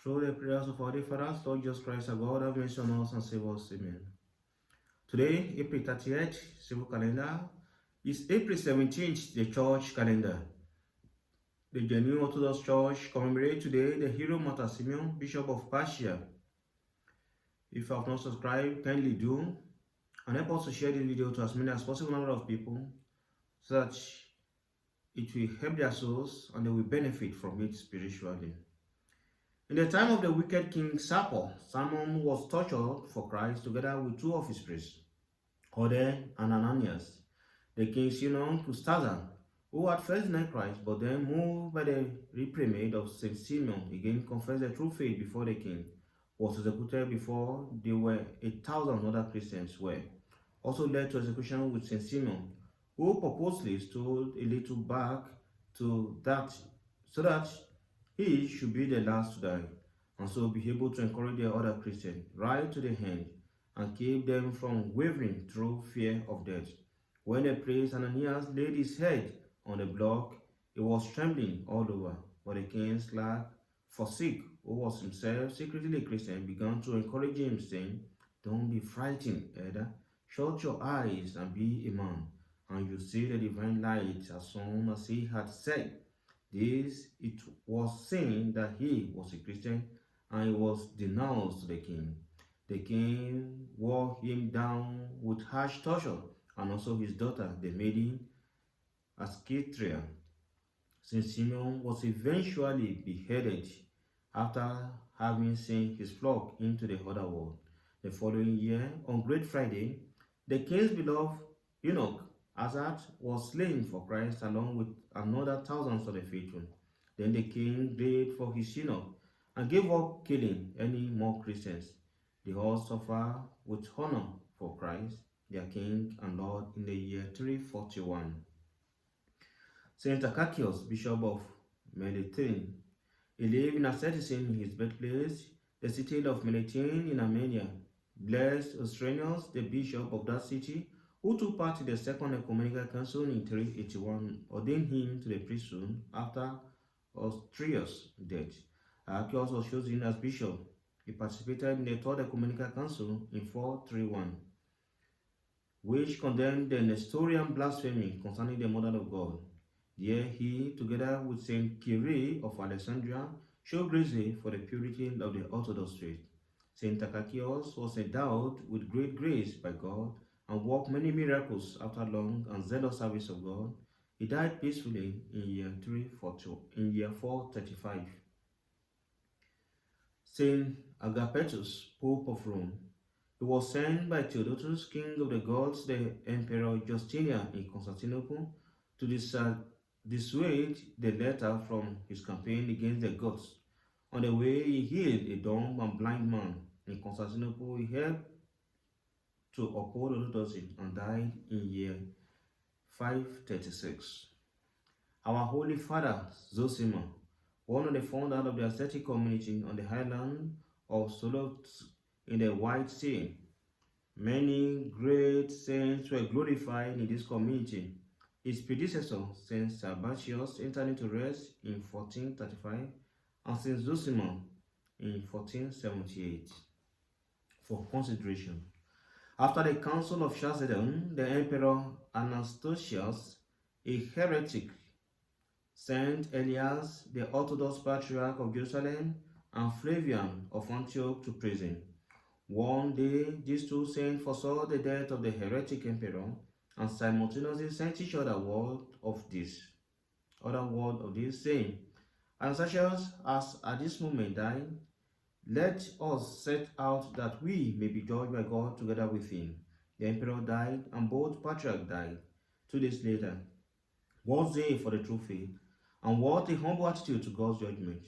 Through the prayers of our dear fathers, Lord Jesus Christ, our God, have mercy on us and save us. Amen. Today, April 30th, civil calendar, is April 17th, the church calendar. The Genuine Orthodox Church commemorates today the hero Martyr Simeon, Bishop of Persia. If you have not subscribed, kindly do, and help us to share this video to as many as possible number of people, so that it will help their souls and they will benefit from it spiritually. In the time of the wicked king Saul, Simon was tortured for Christ together with two of his priests, Ode and Ananias. The king Simeon Custazan, who had first denied Christ, but then, moved by the reprimand of Saint Simeon, again confessed the true faith before the king, was executed before there were 1,000 other Christians were. Also led to execution with Saint Simeon, who purposely stood a little back to that, so that he should be the last to die, and so be able to encourage the other Christians right to the end, and keep them from wavering through fear of death. When the priest Ananias laid his head on the block, he was trembling all over, but the king's clerk, Forsake, who was himself secretly a Christian, began to encourage him, saying, "Don't be frightened, Elder. Shut your eyes and be a man, and you see the divine light." As soon as he had said this, it was seen that he was a Christian, and he was denounced to the king. The king wore him down with harsh torture, and also his daughter, the maiden Ascitria. Saint Simeon was eventually beheaded after having sent his flock into the other world. The following year, on Great Friday, the king's beloved eunuch Azat was slain for Christ along with another thousands of the faithful. Then the king prayed for his eunuch and gave up killing any more Christians. They all suffer with honor for Christ, their king and Lord, in the year 341. Saint Acacius, Bishop of Melitene, he lived in asceticism in his birthplace, the city of Melitene in Armenia. Blessed Austrenius, the bishop of that city, who took part in the Second Ecumenical Council in 381, ordained him to the priesthood after Austrius' death. Acacius was chosen as bishop. He participated in the Third Ecumenical Council in 431, which condemned the Nestorian blasphemy concerning the Mother of God. There he, together with Saint Kyrie of Alexandria, showed grace for the purity of the Orthodox faith. Saint Acacius was endowed with great grace by God and worked many miracles after long and zealous service of God. He died peacefully in year 435. Saint Agapetus, Pope of Rome. He was sent by Theodotus, king of the Goths, the Emperor Justinian in Constantinople, to dissuade the latter from his campaign against the Goths. On the way, he healed a dumb and blind man. In Constantinople, he helped to uphold orthodoxy and died in year 536. Our Holy Father, Zosima, one of the founders of the ascetic community on the island of Solos in the White Sea. Many great saints were glorified in this community. His predecessor, Saint Sabatius, entered into rest in 1435, and Saint Zosima in 1478. For consideration, after the Council of Chalcedon, the Emperor Anastasius, a heretic, sent Elias, the Orthodox Patriarch of Jerusalem, and Flavian of Antioch to prison. One day, these two saints foresaw the death of the heretic emperor, and simultaneously sent each other word of this, saying, "Anastasius has at this moment died. Let us set out that we may be judged by God together with him." The emperor died, and both patriarchs died. 2 days later, what day for the true faith, and what a humble attitude to God's judgment.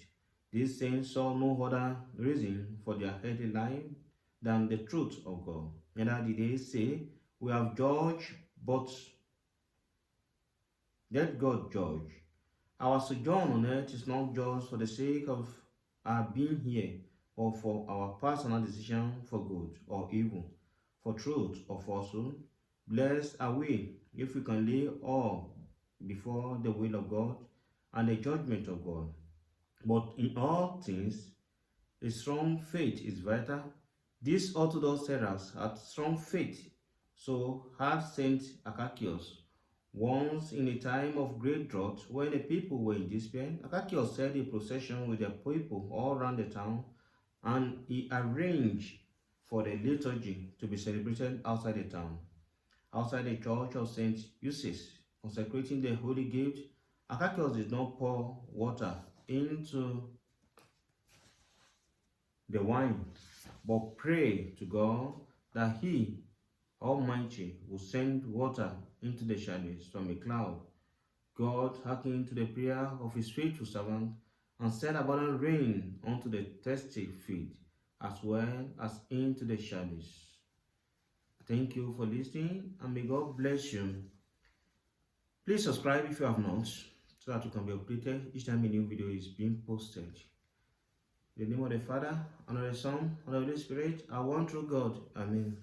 These saints saw no other reason for their earthly life than the truth of God. Neither did they say, "We have judged, but let God judge." Our sojourn on earth is not just for the sake of our being here, or for our personal decision for good or evil, for truth or falsehood. Blessed are we if we can lay all before the will of God and the judgment of God. But in all things, A strong faith is vital. These Orthodox servants had strong faith, so had Saint Akakios. Once in a time of great drought, when the people were in despair, Akakios led a procession with the people all around the town, and he arranged for the liturgy to be celebrated outside the town. Outside the church of St. Eustace, consecrating the holy gift, Akakios did not pour water into the wine, but prayed to God that He, Almighty, would send water into the chalice from a cloud. God hearkened to the prayer of His faithful servant and sent abundant rain unto the thirsty field, as well as into the chalice. Thank you for listening, and may God bless you. Please subscribe if you have not, so that you can be updated each time a new video is being posted. In the name of the Father, and of the Son, and of the Holy Spirit, I want through God. Amen.